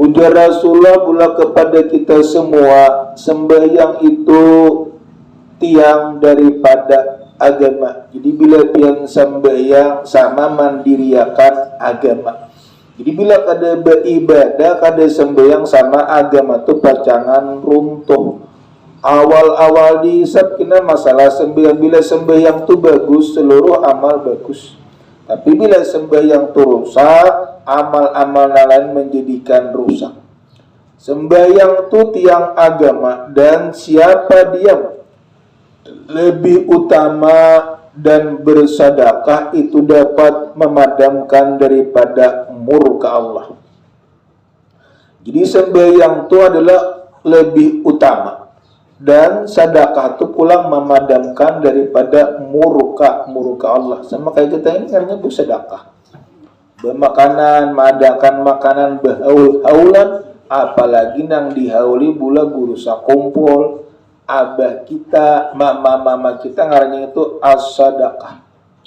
Ujar Rasulullah pula kepada kita semua, sembahyang itu tiang daripada agama. Jadi bila pian sembahyang sama mandiriakan agama. Jadi bila kada beribadah, kada sembahyang sama agama tu pacangan runtuh. Awal-awal dihisap kena masalah sembahyang. Bila sembahyang tu bagus, seluruh amal bagus. Tapi bila sembahyang tu rusak, amal-amal lain menjadikan rusak. Sembahyang tu tiang agama, dan siapa diam lebih utama dan bersedekah itu dapat memadamkan daripada murka Allah. Jadi sembahyang itu adalah lebih utama, dan sedekah itu pulang memadamkan daripada murka Allah. Sama kayak kita ini karena bersedekah, bermakanan, mengadakan makanan berhaul-haulan, apalagi nang dihauli bula guru sakumpul. Abah kita, mama kita ngaranya itu as-sadaqah,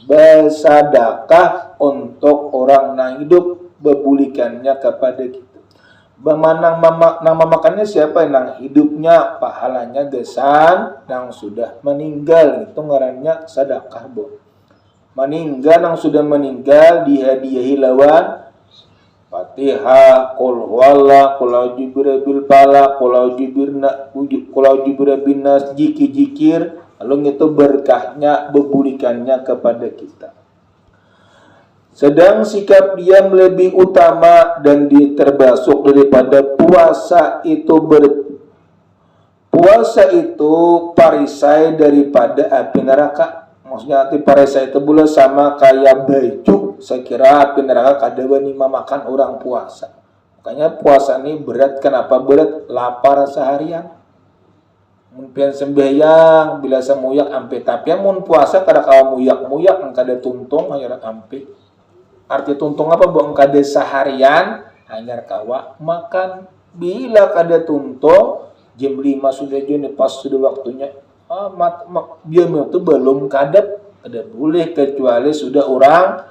bersadaqah untuk orang yang hidup, bebulikannya kepada kita. Nama makannya siapa yang hidupnya, pahalanya gesan, yang sudah meninggal itu ngarannya sadaqah, bo. Meninggal, yang sudah meninggal dihadiahi lawan Fatihah, Qul huwallah, Qul a'udzu birabbil falaq, Qul a'udzu birabbin nas, jikir, lalu itu berkahnya, bebulikannya kepada kita. Sedang sikap diam lebih utama dan diterbasuk daripada puasa itu puasa itu parisai daripada api neraka. Maksudnya api parisai itu pula sama kayak baju. Saya kira api neraka kada wani makan orang puasa. Makanya puasa ini berat. Kenapa berat? Lapar seharian. Mungkin sembahyang bila semuyak ampe, tapi mun puasa kada kawa muyak kada tuntung hanya ampe. Arti tuntung apa? Buang kada seharian hanya kawa makan. Bila kada tuntung jam 5 sudah jam pas sudah waktunya. Dia itu belum kada boleh, kecuali sudah orang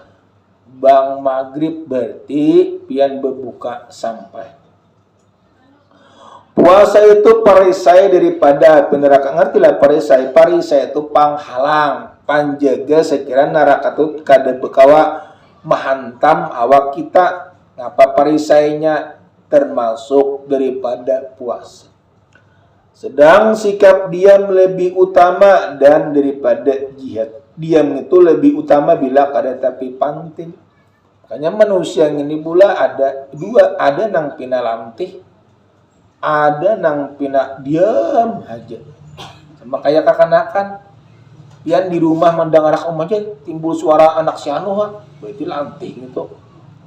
bang maghrib, berarti pian berbuka sampai. Puasa itu perisai daripada api neraka. Ngertilah perisai itu panghalang, panjaga sekiranya neraka itu kada bekawa menghantam awak kita. Ngapa perisainya termasuk daripada puasa. Sedang sikap diam lebih utama dan daripada jihad. Diam itu lebih utama bila kada tapi penting. Makanya manusia ini pula ada dua, ada nang pina lantih, ada nang pina diam aja. Sama kayak kakanakan, pian di rumah mendengar aja timbul suara anak si anu, berarti lantih gitu.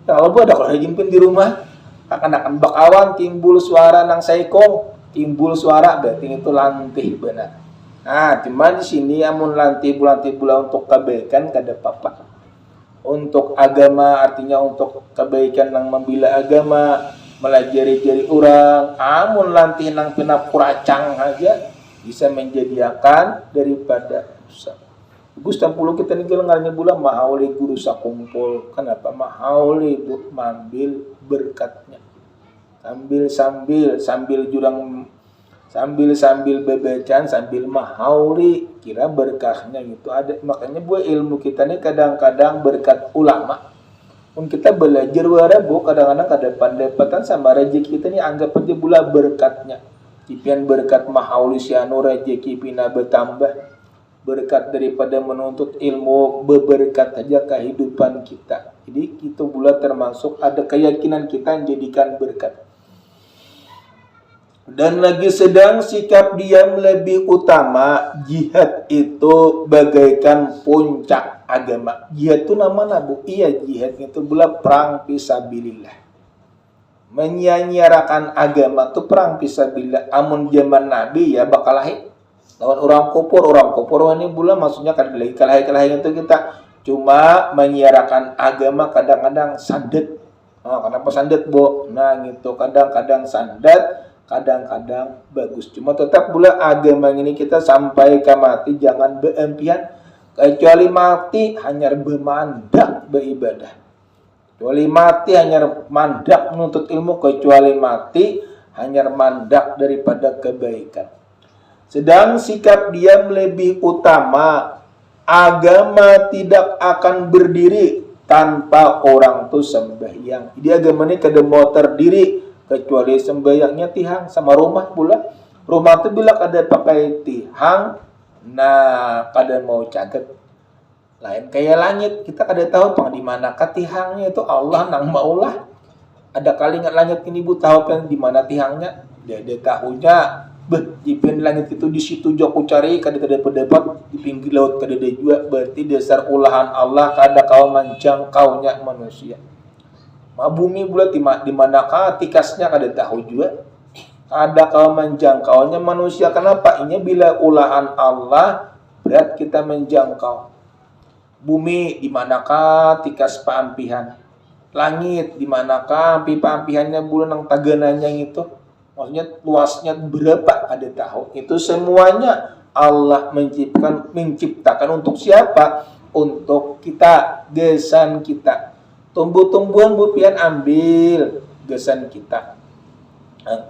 Kalau ada kalau jimpin di rumah, kakanakan bakawan timbul suara nang saikong, timbul suara berarti itu lantih benar. Nah, cuman di sini amun lantih pula untuk kebaikan kada apa-apa. Untuk agama artinya untuk kebaikan yang membela agama, melajari orang. Amun lantih nang pina kuracang aja bisa menjadikan daripada dosa. Gusta pulau kita nih ngaranya bula mahauli guru sakumpul. Kenapa mahauli bu mambil berkatnya. Sambil jurang sambil bebecaan sambil mahauli kira berkahnya gitu ada. Makanya buat ilmu kita nih kadang-kadang berkat ulama. Pun kita belajar wara bu kadang-kadang kada pandapatan sama rezeki kita nih anggap aja bula berkatnya. Cipian berkat mahauli sianu rezeki pina bertambah. Berkat daripada menuntut ilmu berberkat aja kehidupan kita. Jadi itu pula termasuk ada keyakinan kita yang jadikan berkat. Dan lagi sedang sikap diam lebih utama, jihad itu bagaikan puncak agama. Jihad itu nama bu, iya jihad itu pula perang fisabilillah. Menyanyiarakan agama itu perang fisabilillah. Amun zaman Nabi ya bakal lahir lawan orang kupur ini pula maksudnya kan lagi kalahi itu kita cuma menyiarakan agama kadang-kadang sandet. Kenapa sandet bu? Nah gitu kadang-kadang sandet. Kadang-kadang bagus. Cuma tetap pula agama ini kita sampai ke mati jangan beempian. Kecuali mati hanya bermandak beribadah. Kecuali mati hanya mandak menuntut ilmu, kecuali mati hanya mandak daripada kebaikan. Sedang sikap diam lebih utama. Agama tidak akan berdiri tanpa orang tuh sembahyang. Jadi agama ini kada mau terdiri kecuali sembahyangnya tihang sama rumah pula. Rumah tuh bila kada pakai tihang, nah kada mau caget. Lain kayak langit, kita kada tahu pang di mana tihangnya itu Allah nang maulah. Ada kali nggak langit ini bu tahu kan di mana tihangnya? Dia tahunya. Jipin langit itu di situ jauh cari kada dapat di pinggir laut kada ada juga, berarti dasar ulahan Allah kada kau menjangkaunya manusia. Bumi bulat di manakah tikasnya kada tahu juga. Kada kau menjangkaunya manusia. Kenapa? Ini bila ulahan Allah berat kita menjangkau. Bumi di manakah tikas paampihan? Langit di manakah paampihannya bulan yang tagananya itu? Maksudnya luasnya berapa ada tahu. Itu semuanya Allah menciptakan untuk siapa? Untuk kita, gesan kita. Tumbuh-tumbuhan bupian ambil gesan kita.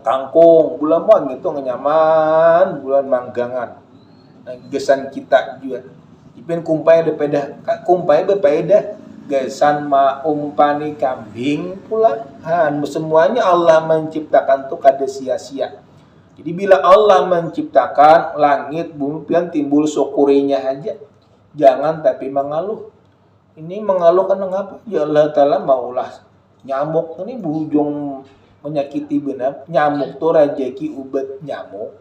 Kangkung, bulan muang itu nyaman, bulan manggangan. Gesan kita juga. Ipin kumpai berbeda. Gesan umpani kambing pula. Semuanya Allah menciptakan tuh kada sia-sia. Jadi bila Allah menciptakan langit, bumi, pian timbul syukurinya aja. Jangan tapi mengeluh. Ini mengeluh kan mengapa? Ya Allah Ta'ala maulah nyamuk ini berujung menyakiti benar. Nyamuk tuh rajaki ubat nyamuk.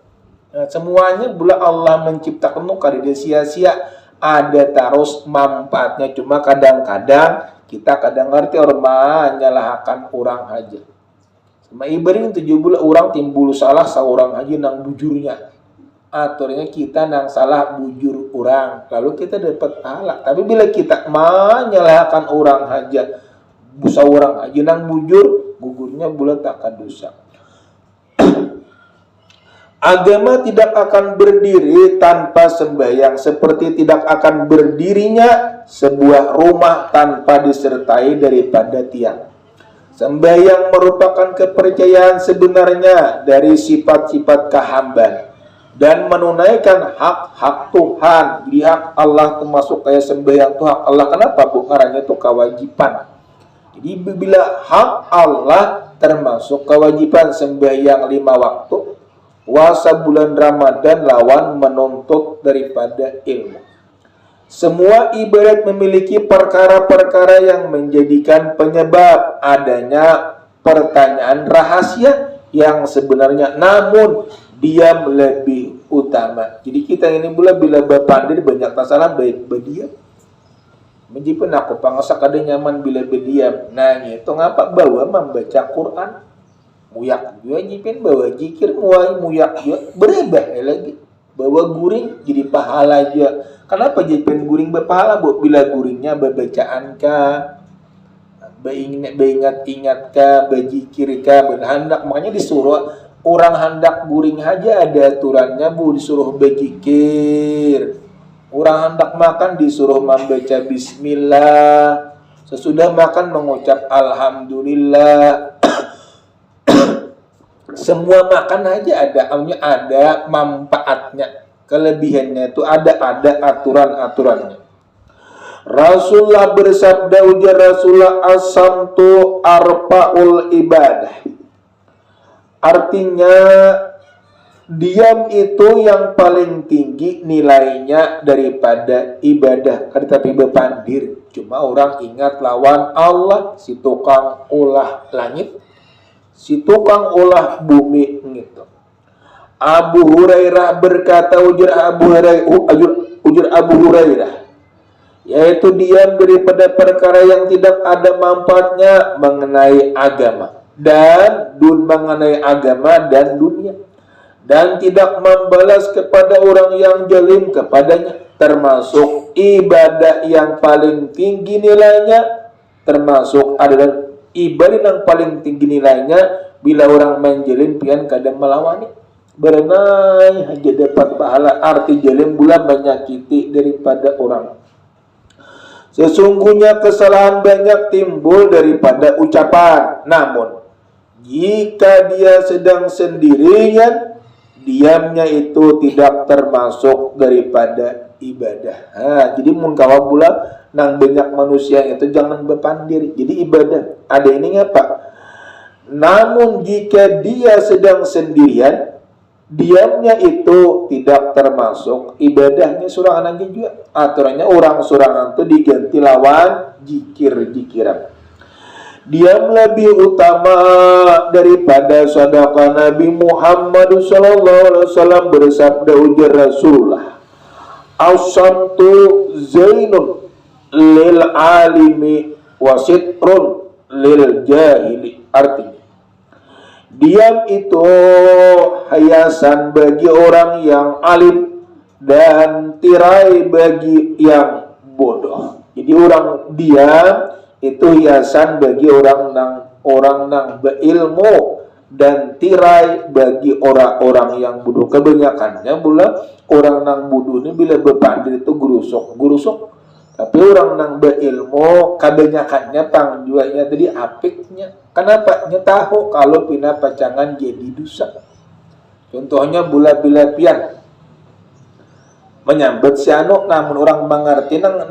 Nah, semuanya bila Allah menciptakan tuh kada sia-sia. Ada terus manfaatnya, cuma kadang-kadang kita kadang ngerti orang menyalahkan orang aja. Sama ibaring 17 orang timbul salah seorang aja nang bujurnya. Aturnya kita nang salah bujur orang, lalu kita dapat pahala. Tapi bila kita menyalahkan orang aja, busa orang aja nang bujur, gugurnya bulat akan dosa. Agama tidak akan berdiri tanpa sembahyang, seperti tidak akan berdirinya sebuah rumah tanpa disertai daripada tiang. Sembahyang merupakan kepercayaan sebenarnya dari sifat-sifat kehambaan dan menunaikan hak-hak Tuhan. Jadi hak Allah termasuk kayak sembahyang itu hak Allah. Kenapa? Bukannya itu kewajiban. Jadi bila hak Allah termasuk kewajiban sembahyang 5 waktu, puasa bulan Ramadan lawan menuntut daripada ilmu. Semua ibadat memiliki perkara-perkara yang menjadikan penyebab adanya pertanyaan rahasia yang sebenarnya namun diam lebih utama. Jadi kita ini bila berpandir banyak masalah baik berdiam. Menjipun aku pangsa kada nyaman bila berdiam. Nah itu ngapa bawa membaca Quran. Muyak juga jipin bawa jikir muyak juga berubah lagi bawa guring jadi pahala aja. Kenapa jipin guring berpahala bu? Bila guringnya bacaan kah, ingat kah, bajikir kah, berhandak. Makanya disuruh orang handak guring aja ada aturannya bu, disuruh bajikir. Orang hendak makan disuruh membaca bismillah. Sesudah makan mengucap alhamdulillah. Semua makan aja ada manfaatnya. Kelebihannya itu ada aturan-aturannya. Rasulullah bersabda, ujar Rasulullah, as-samtu arfa'ul ibadah. Artinya diam itu yang paling tinggi nilainya daripada ibadah. Tetapi berpandir, cuma orang ingat lawan Allah, si tukang ulah langit, si tukang ulah bumi gitu. Abu Hurairah berkata, ujar Abu Hurairah, yaitu diam daripada perkara yang tidak ada manfaatnya mengenai agama dan mengenai agama dan dunia, dan tidak membalas kepada orang yang zalim kepadanya, termasuk ibadah yang paling tinggi nilainya, termasuk adalah ibadah yang paling tinggi nilainya bila orang menjalin pian kadang melawani berenai hanya dapat pahala. Arti jalim bulan menyakiti daripada orang. Sesungguhnya kesalahan banyak timbul daripada ucapan. Namun, jika dia sedang sendirian, diamnya itu tidak termasuk daripada ibadah. Jadi mun kawa pula nang banyak manusia itu jangan berpandir. Jadi ibadah. Ada ini apa? Namun jika dia sedang sendirian, diamnya itu tidak termasuk ibadahnya surangan juga. Aturannya orang surangan itu diganti lawan jikir-jikiran. Diam lebih utama daripada sedekah. Nabi Muhammad SAW bersabda, ujar Rasulullah, "As-samtu zainun lil alimi wasitrun lil jahili." Artinya, diam itu hiasan bagi orang yang alim dan tirai bagi yang bodoh. Jadi orang diam itu hiasan bagi orang nang berilmu dan tirai bagi orang-orang yang bodoh. Kebanyakannya pula orang nang bodoh ini bila berpandir itu gurusok. Tapi orang nang berilmu kebanyakannya pangjuanya tadi apiknya. Kenapa? Nya tahu kalau pina pacangan jadi dosa. Contohnya bila pian menyambut si anu, namun orang mengerti nang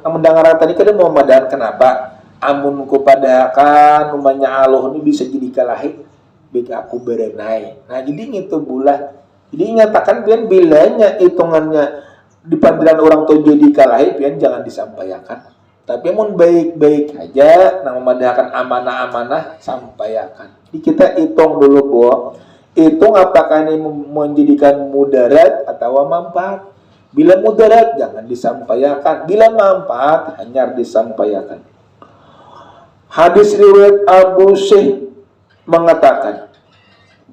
mendengar tadi kada mau madahan kenapa amun ku padahakan umanya Allah ini bisa jadi kalahi bika aku berenai. Nah jadi gitu bulah, jadi nyatakan pian bilanya hitungannya di panggilan orang tuh jadi kalahi pian jangan disampaikan, tapi mun baik-baik aja nang memadahakan amanah-amanah sampaikan. Jadi kita hitung dulu bahwa hitung apakah ini menjadikan mudarat atau manfaat. Bila mudarat jangan disampaikan, bila manfaat hanya disampaikan. Hadis riwayat Abu Syekh mengatakan,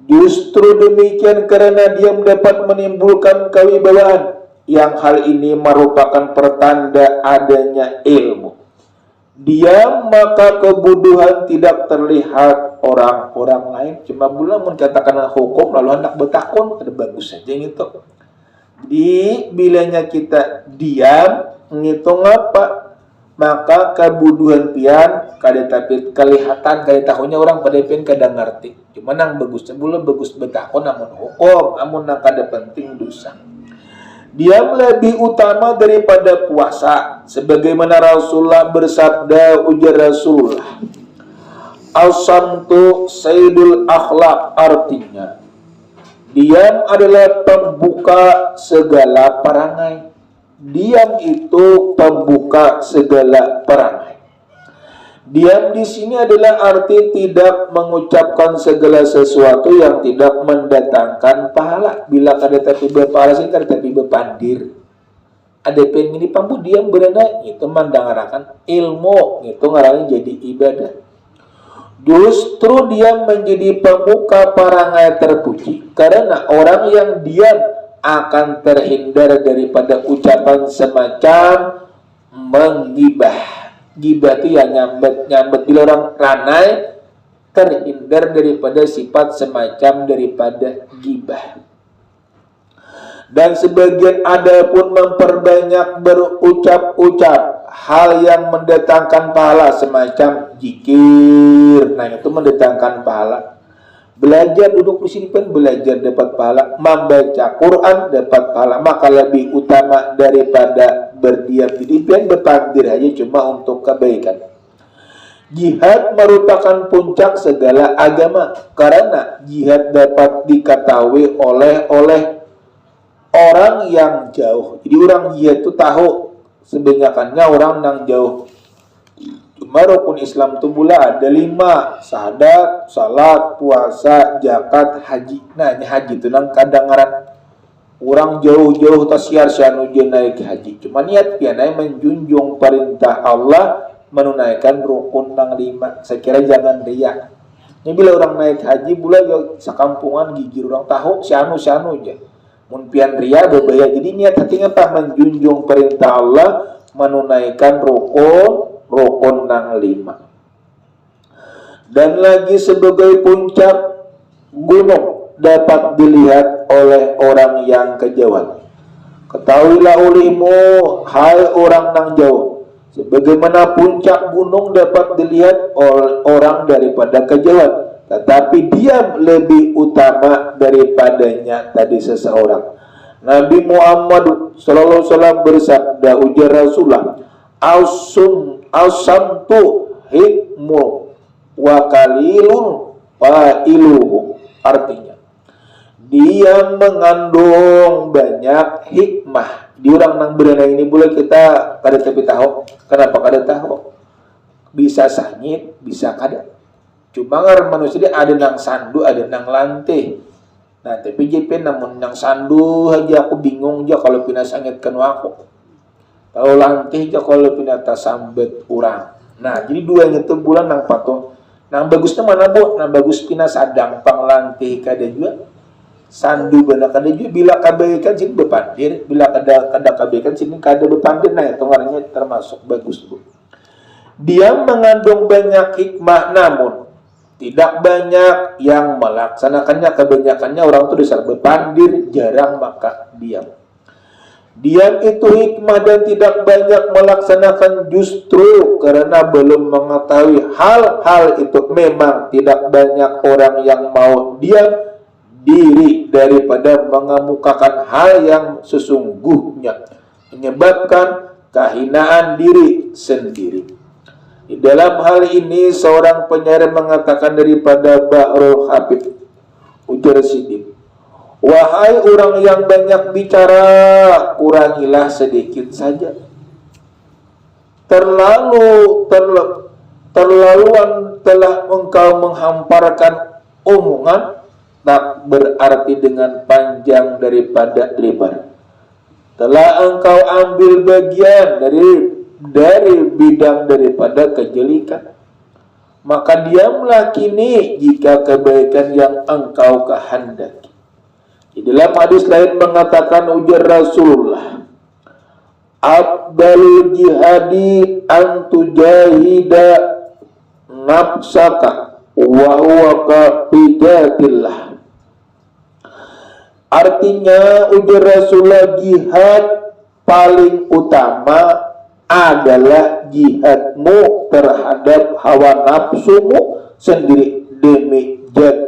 justru demikian karena dia dapat menimbulkan kewibawaan, yang hal ini merupakan pertanda adanya ilmu. Diam maka kebodohan tidak terlihat orang-orang lain. Cuma bulan menkatakan hukum lalu hendak bertakun, ada bagus saja gitu. Di bilanya kita diam ngitung apa, maka kebodohan pian kada tapi kelihatan kada tahunya orang pada pian kada ngerti. Cuma nang bagusnya bulan bagus bertakun namun hukum, amun nang kada penting dosa. Diam lebih utama daripada puasa, sebagaimana Rasulullah bersabda, ujar Rasulullah, "As-samtu sayyidul akhlaq." Artinya, diam adalah pembuka segala perangai. Diam itu pembuka segala perangai. Diam di sini adalah arti tidak mengucapkan segala sesuatu yang tidak mendatangkan pahala. Bila kada tapi berpahala sih kada tapi berpandir. Ada pengen ini pampu diam berada itu mendangarakan ilmu, itu ngarangnya jadi ibadah. Justru dia menjadi pemuka perangai terpuji karena orang yang diam akan terhindar daripada ucapan semacam menggibah. Gibah itu ya nyambet bila orang ranai terhindar daripada sifat semacam daripada gibah. Dan sebagian ada pun memperbanyak berucap-ucap hal yang mendatangkan pahala semacam zikir. Nah itu mendatangkan pahala. Belajar duduk di sini pun belajar dapat pahala. Membaca Quran dapat pahala. Maka lebih utama daripada berdiam diri dan berpandir aja cuma untuk kebaikan. Jihad merupakan puncak segala agama karena jihad dapat diketahui oleh orang yang jauh. Jadi orang jihad itu tahu sebanyakannya orang yang jauh. Cuma rukun Islam itu pula ada 5, syahadat, salat, puasa, zakat, haji. Nah ini haji itu nang kadangaran orang jauh-jauh tasiar syanu naik haji. Cuma niat pianai menjunjung perintah Allah menunaikan rukun nang 5. Saya kira jangan riak. Ini bila orang naik haji pula ya sekampungan gigir orang tahu syanu aja. Mun pian ria berbahaya. Jadi niat hatinya apa? Menjunjung perintah Allah menunaikan rukun nang 5. Dan lagi sebagai puncak gunung dapat dilihat oleh orang yang kejauhan. Ketahuilah olehmu, hai orang nang jauh, Sebagaimana puncak gunung dapat dilihat oleh orang daripada kejauhan, tetapi dia lebih utama daripadanya tadi seseorang. Nabi Muhammad sallallahu alaihi wasallam bersabda, ujar Rasulullah, asamtu hikmu wa kalilun failuhu. Artinya, dia mengandung banyak hikmah. Di orang nang berenang ini boleh kita kada tapi tahu. Kenapa kada tahu? Bisa sangit, bisa kada. Cuma ngar manusia dia ada nang sandu, ada nang lantai. Nah, tapi JP namun nang sandu aja aku bingung aja kalau pindah sangit kenu aku. Kalau lantai aja kalau pindah tasambet orang. Nah, jadi duanya itu bulan nang patuh. Nang bagusnya mana bu? Nang bagus pindah sadang pang lantai kada juga. Sandu benar kada juga bila kabaikan sini bepandir, bila kada kabaikan sini kada bepandir. Nah, itu ngaranya termasuk bagus bu. Dia mengandung banyak hikmah, namun tidak banyak yang melaksanakannya. Kebanyakannya orang itu dasar bepandir, jarang maka diam. Diam itu hikmah dan tidak banyak melaksanakan justru karena belum mengetahui hal-hal itu. Memang tidak banyak orang yang mau diam diri daripada mengemukakan hal yang sesungguhnya, menyebabkan kehinaan diri sendiri. Di dalam hal ini seorang penyair mengatakan daripada Bahrul Habib, ujar Siddiq, wahai orang yang banyak bicara, kurangilah sedikit saja. Terlaluan telah engkau menghamparkan omongan, tak berarti dengan panjang daripada lebar. Telah engkau ambil bagian dari bidang daripada kejelikan, maka diamlah kini jika kebaikan yang engkau kehendaki. Di dalam hadis lain mengatakan, ujar Rasulullah, afdalul jihadi an tujahida nafsaka wa huwa kafidatillah. Artinya, ujar Rasulullah, jihad paling utama adalah jihadmu terhadap hawa nafsumu sendiri demi zat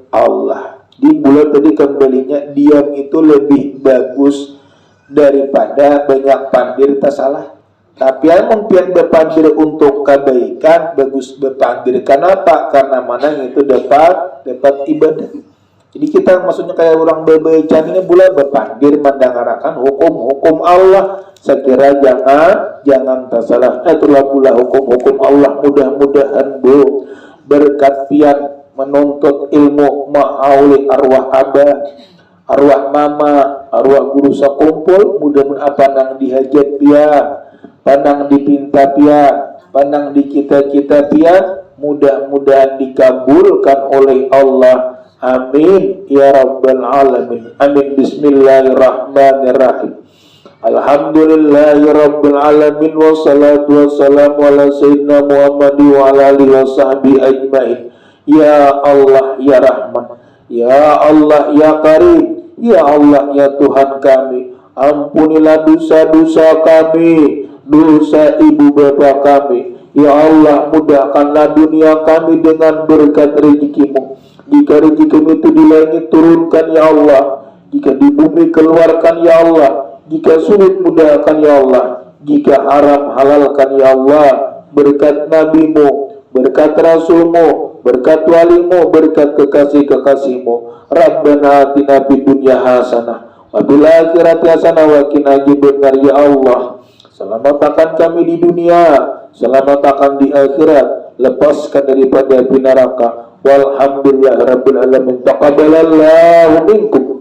Allah. Di bulan tadi kembalinya, diam itu lebih bagus daripada banyak pandir, tak salah. Tapi yang mungkin berpandir untuk kebaikan, bagus berpandir. Kenapa? Karena mana itu dapat ibadah. Jadi kita maksudnya kayak orang bebecan ini bulan berpandir mendengarakan hukum-hukum Allah. Sekira jangan tersalah. Itulah pula hukum-hukum Allah. Mudah-mudahan bu berkat pian menuntut ilmu ma'auli arwah abah, arwah mama, arwah guru sakumpul. Mudah-mudahan apa nang dihajat pian, pandang dipinta pian, pandang di kita pian, mudah-mudahan dikabulkan oleh Allah. Amin ya rabbal alamin. Amin. Bismillahirrahmanirrahim. Alhamdulillahi rabbil alamin, wassalatu wassalamu ala sayyidina Muhammad wa ala alihi wa sahbihi ajmain. Ya Allah ya Rahman, ya Allah ya Karim, ya Allah ya Tuhan kami, ampunilah dosa-dosa kami, dosa ibu bapa kami. Ya Allah, mudahkanlah dunia kami dengan berkat rezekimu. Jika rezeki itu di langit turunkan ya Allah, jika di bumi keluarkan ya Allah, jika sulit mudahkan ya Allah, jika haram halalkan ya Allah. Berkat nabimu, berkat rasulmu, berkat walimu, berkat kekasih-kekasihmu. Rabbana atina fid dunya hasanah wa fil akhirati hasanah wa qina adzabannar. Ya Allah, selamatkan kami di dunia, selamatkan di akhirat, lepaskan daripada api neraka. Walhamdulillah rabbil alamin. Taqabbalallahu minkum